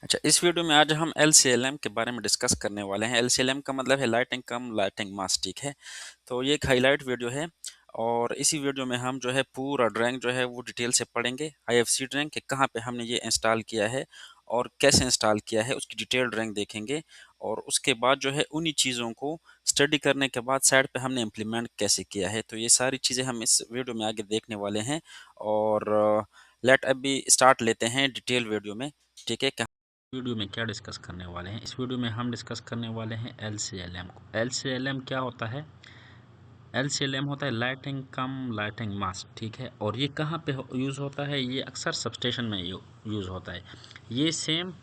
अच्छा, इस वीडियो में आज हम एलसीएलएम के बारे में डिस्कस करने वाले हैं। एलसीएलएम का मतलब है लाइटिंग कम लाइटिंग मास्क, ठीक है। तो ये एक हाईलाइट वीडियो है और इसी वीडियो में हम जो है पूरा ड्राइंग जो है वो डिटेल से पढ़ेंगे। आईएफसी ड्राइंग कि कहाँ पे हमने ये इंस्टॉल किया है और कैसे इंस्टॉल किया है, उसकी डिटेल ड्राइंग देखेंगे। और उसके बाद जो है उन्हीं चीज़ों को स्टडी करने के बाद साइड पे हमने इम्प्लीमेंट कैसे किया है, तो ये सारी चीज़ें हम इस वीडियो में आगे देखने वाले हैं। और लेट अभी स्टार्ट लेते हैं डिटेल वीडियो में, ठीक है। वीडियो में क्या डिस्कस करने वाले हैं? इस वीडियो में हम डिस्कस करने वाले हैं एलसीएलएम को। एलसीएलएम क्या होता है? एलसीएलएम होता है लाइटिंग कम लाइटिंग मास्क, ठीक है। और ये कहाँ पे यूज़ होता है? ये अक्सर सबस्टेशन में यूज़ होता है। ये सेम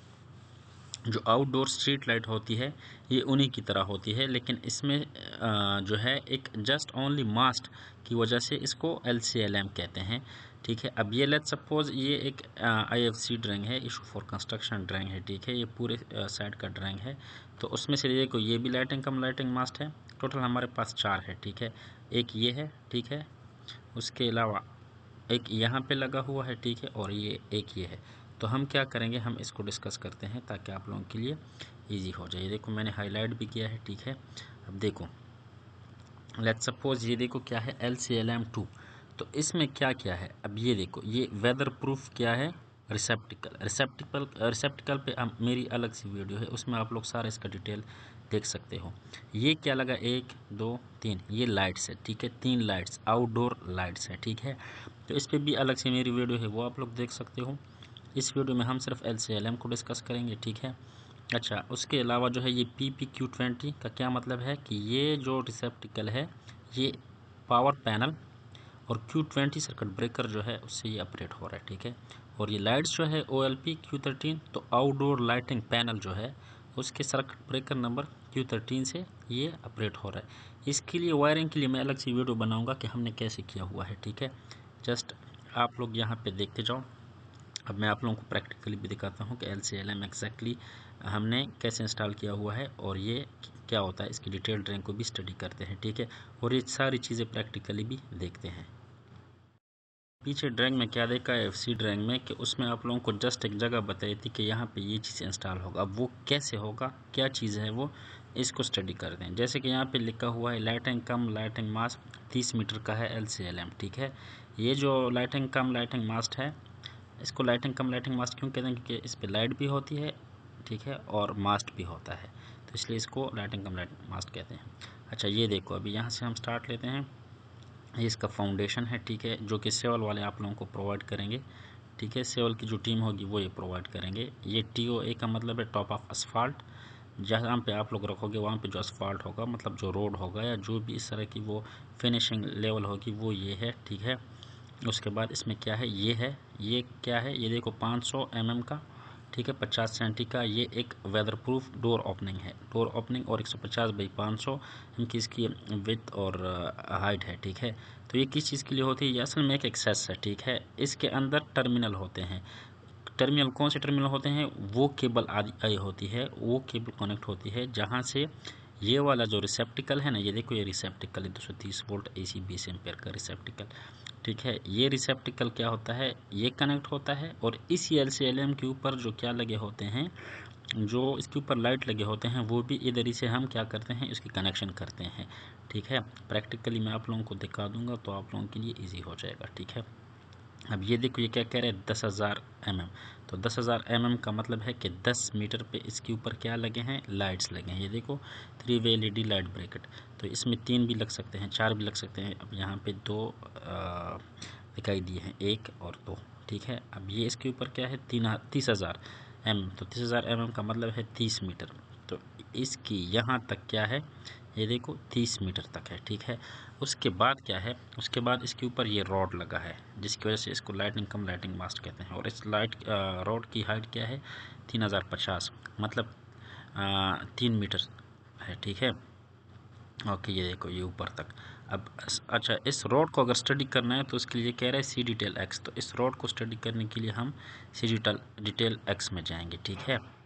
जो आउटडोर स्ट्रीट लाइट होती है ये उन्हीं की तरह होती है, लेकिन इसमें जो है एक जस्ट ओनली मास्ट की वजह से इसको एलसीएलएम कहते हैं, ठीक है। अब ये लेट सपोज ये एक आईएफसी ड्राइंग है, इशू फॉर कंस्ट्रक्शन ड्राइंग है, ठीक है। ये पूरे साइड का ड्राइंग है। तो उसमें से देखो ये भी लाइटिंग कम लाइटिंग मास्ट है। टोटल हमारे पास 4 है, ठीक है। एक ये है, ठीक है। उसके अलावा एक यहाँ पे लगा हुआ है, ठीक है। और ये एक ये है। तो हम क्या करेंगे, हम इसको डिस्कस करते हैं ताकि आप लोगों के लिए इजी हो जाए। देखो मैंने हाईलाइट भी किया है, ठीक है। अब देखो लेट्स सपोज ये देखो क्या है, LCLM2। तो इसमें क्या क्या है, अब ये देखो ये वेदर प्रूफ क्या है, रिसेप्टिकल पे मेरी अलग सी वीडियो है, उसमें आप लोग सारा इसका डिटेल देख सकते हो। ये क्या लगा, 1 2 3, ये लाइट्स है, ठीक है। 3 लाइट्स आउटडोर लाइट्स है, ठीक है। तो इस पर भी अलग से मेरी वीडियो है, वो आप लोग देख सकते हो। इस वीडियो में हम सिर्फ LCLM को डिस्कस करेंगे, ठीक है। अच्छा, उसके अलावा जो है ये PPQ20 का क्या मतलब है कि ये जो रिसेप्टिकल है ये पावर पैनल और Q20 सर्किट ब्रेकर जो है उससे ये ऑपरेट हो रहा है, ठीक है। और ये लाइट्स जो है OLP Q13, तो आउटडोर लाइटिंग पैनल जो है उसके सर्किट ब्रेकर नंबर Q13 से ये ऑपरेट हो रहा है। इसके लिए वायरिंग के लिए मैं अलग से वीडियो बनाऊंगा कि हमने कैसे किया हुआ है, ठीक है। जस्ट आप लोग यहाँ पे देखते जाओ। अब मैं आप लोगों को प्रैक्टिकली भी दिखाता हूँ कि LCLM एग्जैक्टली हमने कैसे इंस्टॉल किया हुआ है और ये क्या होता है, इसकी डिटेल ड्राइंग को भी स्टडी करते हैं, ठीक है। और ये सारी चीज़ें प्रैक्टिकली भी देखते हैं। पीछे ड्राइंग में क्या देखा है एफसी ड्राइंग में कि उसमें आप लोगों को जस्ट एक जगह बताई थी कि यहाँ पे ये चीज़ इंस्टॉल होगा। अब वो कैसे होगा, क्या चीज़ है वो, इसको स्टडी करते हैं। जैसे कि यहाँ पे लिखा हुआ है लाइटिंग कम लाइटिंग मास्ट 30 मीटर का है LCLM, ठीक है। ये जो लाइटिंग कम लाइटिंग मास्ट है, इसको लाइटिंग कम लाइटिंग मास्ट क्यों कहते हैं, क्योंकि इस पर लाइट भी होती है, ठीक है, और मास्ट भी होता है, तो इसलिए इसको लाइटिंग कम लाइटिंग मास्ट कहते हैं। अच्छा, ये देखो अभी यहाँ से हम स्टार्ट लेते हैं। ये इसका फाउंडेशन है, ठीक है, जो कि सेवल वाले आप लोगों को प्रोवाइड करेंगे, ठीक है। सेवल की जो टीम होगी वो ये प्रोवाइड करेंगे। ये TOA का मतलब है टॉप ऑफ असफाल्ट। जहाँ पे आप लोग रखोगे वहाँ पे जो असफाल्ट होगा, मतलब जो रोड होगा या जो भी इस तरह की वो फिनिशिंग लेवल होगी वो ये है, ठीक है। उसके बाद इसमें क्या है, ये है, ये क्या है, ये देखो 500 mm का, ठीक है, 50 सेंटी का। ये एक वेदर प्रूफ डोर ओपनिंग है, डोर ओपनिंग, और 150 बाई 500 इनकी इसकी विड्थ और हाइट है, ठीक है। तो ये किस चीज़ के लिए होती है, ये असल में एक एक्सेस है, ठीक है। इसके अंदर टर्मिनल होते हैं। टर्मिनल कौन से टर्मिनल होते हैं, वो केबल आदि आई होती है, वो केबल कनेक्ट होती है जहाँ से ये वाला जो रिसेप्टिकल है ना, ये देखो ये रिसेप्टिकल है 230 वोल्ट AC 20 एम्पेयर का रिसेप्टिकल, ठीक है। ये रिसेप्टिकल क्या होता है, ये कनेक्ट होता है, और इस LCLM के ऊपर जो क्या लगे होते हैं, जो इसके ऊपर लाइट लगे होते हैं, वो भी इधर ही से हम क्या करते हैं, इसकी कनेक्शन करते हैं, ठीक है। प्रैक्टिकली मैं आप लोगों को दिखा दूंगा तो आप लोगों के लिए ईजी हो जाएगा, ठीक है। अब ये देखो ये क्या कह रहे हैं, 10,000 mm। तो 10,000 mm का मतलब है कि 10 मीटर पे इसके ऊपर क्या लगे हैं, लाइट्स लगे हैं। ये देखो 3 वे LED लाइट ब्रैकेट, तो इसमें 3 भी लग सकते हैं, 4 भी लग सकते हैं। अब यहाँ पे 2 दिखाई दिए हैं, 1 और 2, ठीक है। अब ये इसके ऊपर क्या है, 30,000 mm। तो 30,000 mm का मतलब है 30 मीटर। तो इसकी यहाँ तक क्या है, ये देखो 30 मीटर तक है, ठीक है। उसके बाद क्या है, उसके बाद इसके ऊपर ये रॉड लगा है, जिसकी वजह से इसको लाइटिंग कम लाइटिंग मास्ट कहते हैं। और इस रॉड की हाइट क्या है, 3050, मतलब 3 मीटर है, ठीक है। ओके, ये देखो ये ऊपर तक। अब अच्छा, इस रोड को अगर स्टडी करना है तो उसके लिए कह रहा है सी डिटेल एक्स। तो इस रोड को स्टडी करने के लिए हम सी डिटेल एक्स में जाएंगे, ठीक है।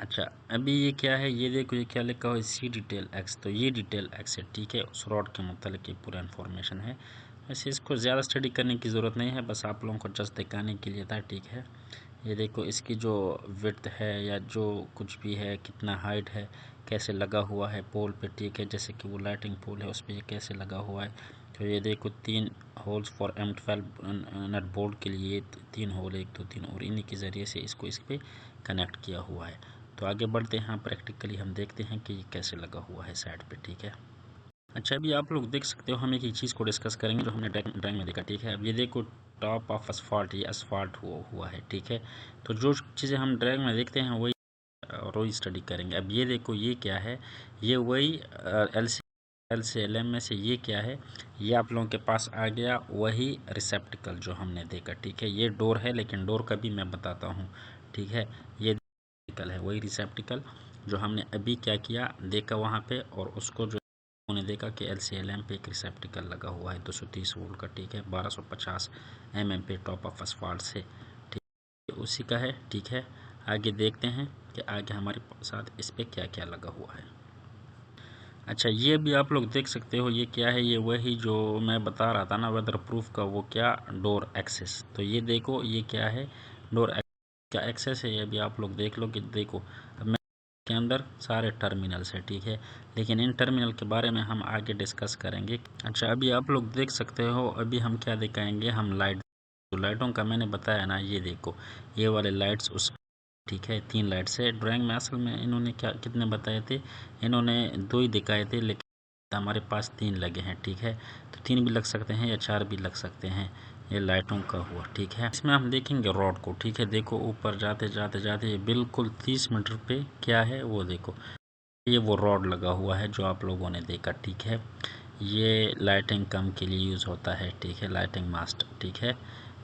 अच्छा, अभी ये क्या है, ये देखो ये क्या लिखा हुआ है, सी डिटेल एक्स। तो ये डिटेल एक्स है, ठीक है, उस रोड के मुतालिक ये पूरा इन्फॉर्मेशन है। वैसे इसको ज़्यादा स्टडी करने की ज़रूरत नहीं है, बस आप लोगों को जस्ट दिखाने के लिए था, ठीक है। ये देखो इसकी जो विड्थ है या जो कुछ भी है, कितना हाइट है, कैसे लगा हुआ है पोल पे, ठीक है। जैसे कि वो लाइटिंग पोल है उस पर ये कैसे लगा हुआ है। तो ये देखो 3 holes for M12 nut bolt के लिए 3 होल, 1 2 3, और इन्हीं के ज़रिए से इसको इस पर कनेक्ट किया हुआ है। तो आगे बढ़ते हैं, प्रैक्टिकली हम देखते हैं कि ये कैसे लगा हुआ है साइड पे, ठीक है। अच्छा, अभी आप लोग देख सकते हो, हम एक ही चीज़ को डिस्कस करेंगे जो हमने ड्राइंग में देखा, ठीक है। अब ये देखो टॉप ऑफ असफाल्ट, ये असफाल्ट हुआ है, ठीक है। तो जो चीज़ें हम ड्राइंग में देखते हैं वही रोज स्टडी करेंगे। अब ये देखो ये क्या है, ये वही LCLM में से ये क्या है, ये आप लोगों के पास आ गया वही रिसेप्टिकल जो हमने देखा, ठीक है। ये डोर है, लेकिन डोर का भी मैं बताता हूँ, ठीक है। ये रिसेप्टिकल है, वही रिसेप्टिकल जो हमने अभी क्या किया देखा वहाँ पे, और उसको जो उन्होंने देखा कि LCLM पे एक रिसेप्टिकल लगा हुआ है 230 वोल्ट का, ठीक है, 1250 mm पे टॉप ऑफ असफाल्ट से, ठीक है, उसी का है, ठीक है। आगे देखते हैं कि आगे हमारे साथ इस पे क्या क्या लगा हुआ है। अच्छा, ये भी आप लोग देख सकते हो, ये क्या है, ये वही जो मैं बता रहा था ना वेदर प्रूफ का, वो क्या डोर एक्सेस। तो ये देखो ये क्या है, डोर का एक्सेस है। ये भी आप लोग देख लो कि देखो अब मैं के अंदर सारे टर्मिनल्स है, ठीक है, लेकिन इन टर्मिनल के बारे में हम आगे डिस्कस करेंगे। अच्छा, अभी आप लोग देख सकते हो, अभी हम क्या दिखाएंगे, हम लाइटों का मैंने बताया ना, ये देखो ये वाले लाइट्स उस, ठीक है, 3 लाइट्स है। ड्राइंग में असल में इन्होंने क्या कितने बताए थे, इन्होंने 2 ही दिखाए थे, लेकिन हमारे पास 3 लगे हैं, ठीक है। तो 3 भी लग सकते हैं या 4 भी लग सकते हैं, ये लाइटों का हुआ, ठीक है। इसमें हम देखेंगे रॉड को, ठीक है। देखो ऊपर जाते जाते जाते ये बिल्कुल 30 मीटर पे क्या है वो देखो, ये वो रॉड लगा हुआ है जो आप लोगों ने देखा, ठीक है। ये लाइटिंग कम के लिए यूज़ होता है, ठीक है, लाइटिंग मास्ट, ठीक है।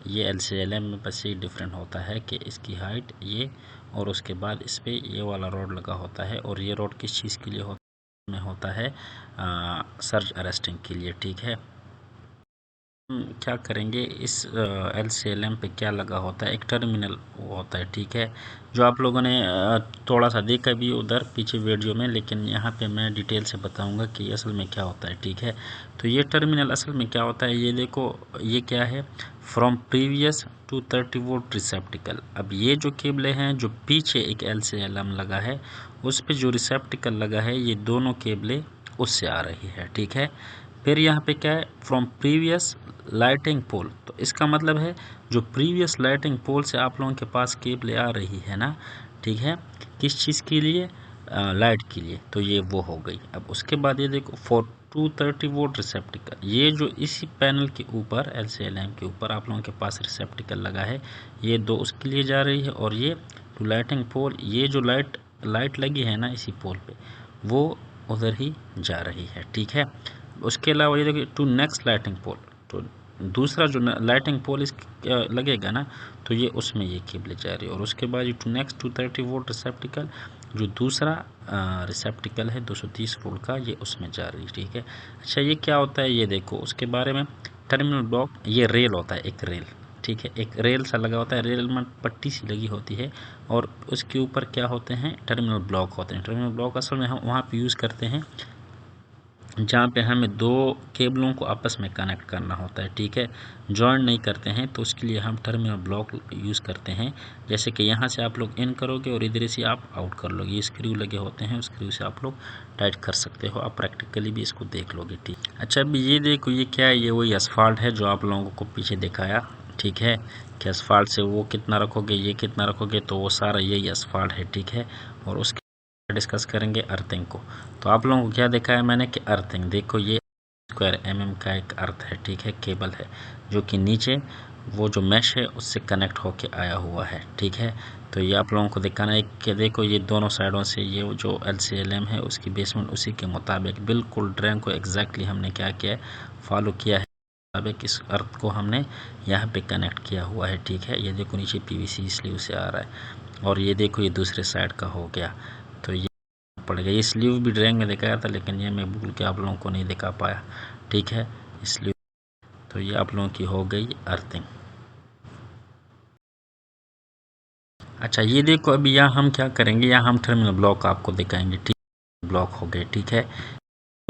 ये LCLM में बस ये डिफरेंट होता है कि इसकी हाइट ये, और उसके बाद इस पर ये वाला रॉड लगा होता है, और ये रॉड किस चीज़ के लिए होता है, सर्ज अरेस्टिंग के लिए, ठीक है। क्या करेंगे, इस LCLM पे क्या लगा होता है, एक टर्मिनल होता है, ठीक है, जो आप लोगों ने थोड़ा सा देखा भी उधर पीछे वीडियो में, लेकिन यहाँ पे मैं डिटेल से बताऊंगा कि असल में क्या होता है, ठीक है। तो ये टर्मिनल असल में क्या होता है, ये देखो ये क्या है, from previous to 30 volt receptacle. अब ये जो केबलें हैं जो पीछे एक LCLM लगा है उस पर जो रिसेप्टिकल लगा है, ये दोनों केबलें उससे आ रही है, ठीक है। फिर यहाँ पे क्या है, फ्रॉम प्रीवियस लाइटिंग पोल, तो इसका मतलब है जो प्रीवियस लाइटिंग पोल से आप लोगों के पास केबल आ रही है ना, ठीक है, किस चीज़ के लिए, लाइट के लिए, तो ये वो हो गई। अब उसके बाद ये देखो फॉर 230 वोल्ट रिसेप्टिकल, ये जो इसी पैनल के ऊपर LCLM के ऊपर आप लोगों के पास रिसेप्टिकल लगा है, ये 2 उसके लिए जा रही है, और ये टू लाइटिंग पोल, ये जो लाइट लगी है ना इसी पोल पे, वो उधर ही जा रही है, ठीक है। उसके अलावा ये देखिए टू नेक्स्ट लाइटिंग पोल, तो दूसरा जो लाइटिंग पोल इस लगेगा ना, तो ये उसमें ये केबल जा रही है, और उसके बाद ये टू नेक्स्ट 230 वोल्ट रिसेप्टिकल, जो दूसरा रिसेप्टिकल है 230 वोल्ट का, ये उसमें जा रही है, ठीक है। अच्छा, ये क्या होता है, ये देखो उसके बारे में, टर्मिनल ब्लॉक, ये रेल होता है, एक रेल, ठीक है, एक रेल सा लगा होता है, रेल में पट्टी सी लगी होती है, और उसके ऊपर क्या होते हैं, टर्मिनल ब्लॉक होते हैं। टर्मिनल ब्लॉक असल में हम वहाँ पे यूज़ करते हैं जहाँ पे हमें 2 केबलों को आपस में कनेक्ट करना होता है, ठीक है, जॉइन नहीं करते हैं, तो उसके लिए हम टर्मिनल ब्लॉक यूज़ करते हैं। जैसे कि यहाँ से आप लोग इन करोगे और इधर से आप आउट कर लोगे, ये स्क्रू लगे होते हैं, उस स्क्रू से आप लोग टाइट कर सकते हो, आप प्रैक्टिकली भी इसको देख लोगे, ठीक। अच्छा, अभी ये देखो ये क्या है, ये वही असफाल्ट है जो आप लोगों को पीछे दिखाया, ठीक है, कि असफाल्ट से वो कितना रखोगे, ये कितना रखोगे, तो वो सारा यही असफाल्ट है, ठीक है। और उसके डिस्कस करेंगे अर्थिंग को। तो आप लोगों को क्या देखा है मैंने कि अर्थिंग, देखो ये स्क्वायर mm का एक अर्थ है, ठीक है, केबल है जो कि नीचे वो जो मैश है उससे कनेक्ट होके आया हुआ है, ठीक है। तो ये आप लोगों को दिखाना है कि देखो ये दोनों साइडों से ये जो LCLM है उसकी बेसमेंट उसी के मुताबिक बिल्कुल ड्राइंग को एग्जैक्टली हमने क्या किया है, फॉलो किया है, मुताबिक इस अर्थ को हमने यहाँ पे कनेक्ट किया हुआ है, ठीक है। ये देखो नीचे PVC स्लीव से आ रहा है, और ये देखो ये दूसरे साइड का हो गया, तो ये पड़ेगा। ये स्लीव भी ड्राइंग में दिखाया था, लेकिन ये मैं भूल के आप लोगों को नहीं दिखा पाया, ठीक है, स्लीव। तो ये आप लोगों की हो गई अर्थिंग। अच्छा, ये देखो अभी यहाँ हम क्या करेंगे, यहाँ हम टर्मिनल ब्लॉक आपको दिखाएंगे, ठीक, ब्लॉक हो गए, ठीक है।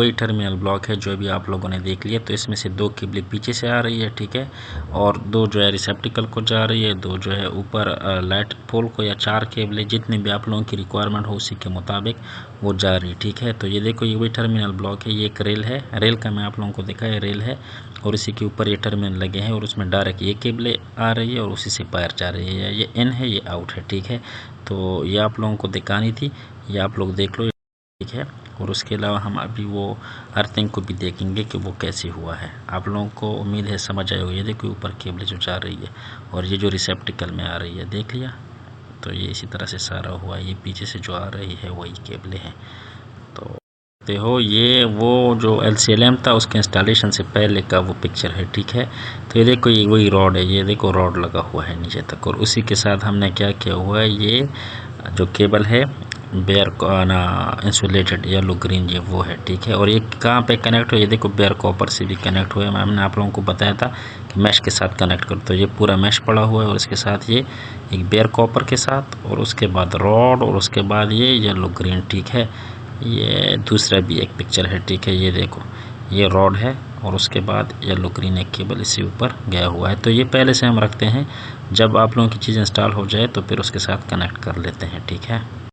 वही टर्मिनल ब्लॉक है जो भी आप लोगों ने देख लिया। तो इसमें से 2 केबलें पीछे से आ रही है, ठीक है, और 2 जो है रिसेप्टिकल को जा रही है, 2 जो है ऊपर लाइट पोल को, या 4 केबलें जितने भी आप लोगों की रिक्वायरमेंट हो उसी के मुताबिक वो जा रही है, ठीक है। तो ये देखो ये वही टर्मिनल ब्लॉक है, ये एक रेल है, रेल का मैं आप लोगों को दिखाया, रेल है और इसी के ऊपर ये टर्मिनल लगे हैं और उसमें डायरेक्ट ये केबलें आ रही है और उसी से वायर जा रही है। ये इन है, ये आउट है, ठीक है। तो ये आप लोगों को दिखानी थी, ये आप लोग देख लो, ठीक है। और उसके अलावा हम अभी वो अर्थिंग को भी देखेंगे कि वो कैसे हुआ है। आप लोगों को उम्मीद है समझ आएगा। ये देखो ऊपर केबल जो जा रही है और ये जो रिसेप्टिकल में आ रही है, देख लिया। तो ये इसी तरह से सारा हुआ, ये पीछे से जो आ रही है वही केबलें हैं। तो देखो ये वो जो LCLM था उसके इंस्टॉलेशन से पहले का वो पिक्चर है, ठीक है। तो ये देखो ये वही रॉड है, ये देखो रॉड लगा हुआ है नीचे तक, और उसी के साथ हमने क्या किया हुआ है, ये जो केबल है बेयर ना इंसुलेटेड येलो ग्रीन, ये वो है, ठीक है। और ये कहाँ पे कनेक्ट हो, ये देखो बेयर कॉपर से भी कनेक्ट हुआ है। हमने आप लोगों को बताया था कि मैश के साथ कनेक्ट करो, तो ये पूरा मैश पड़ा हुआ है और इसके साथ ये एक बेयर कॉपर के साथ, और उसके बाद रॉड, और उसके बाद ये येलो ग्रीन, ठीक है। ये दूसरा भी एक पिक्चर है, ठीक है। ये देखो ये रॉड है और उसके बाद येलो ग्रीन एक केबल इसी ऊपर गया हुआ है। तो ये पहले से हम रखते हैं, जब आप लोगों की चीज़ इंस्टॉल हो जाए तो फिर उसके साथ कनेक्ट कर लेते हैं, ठीक है।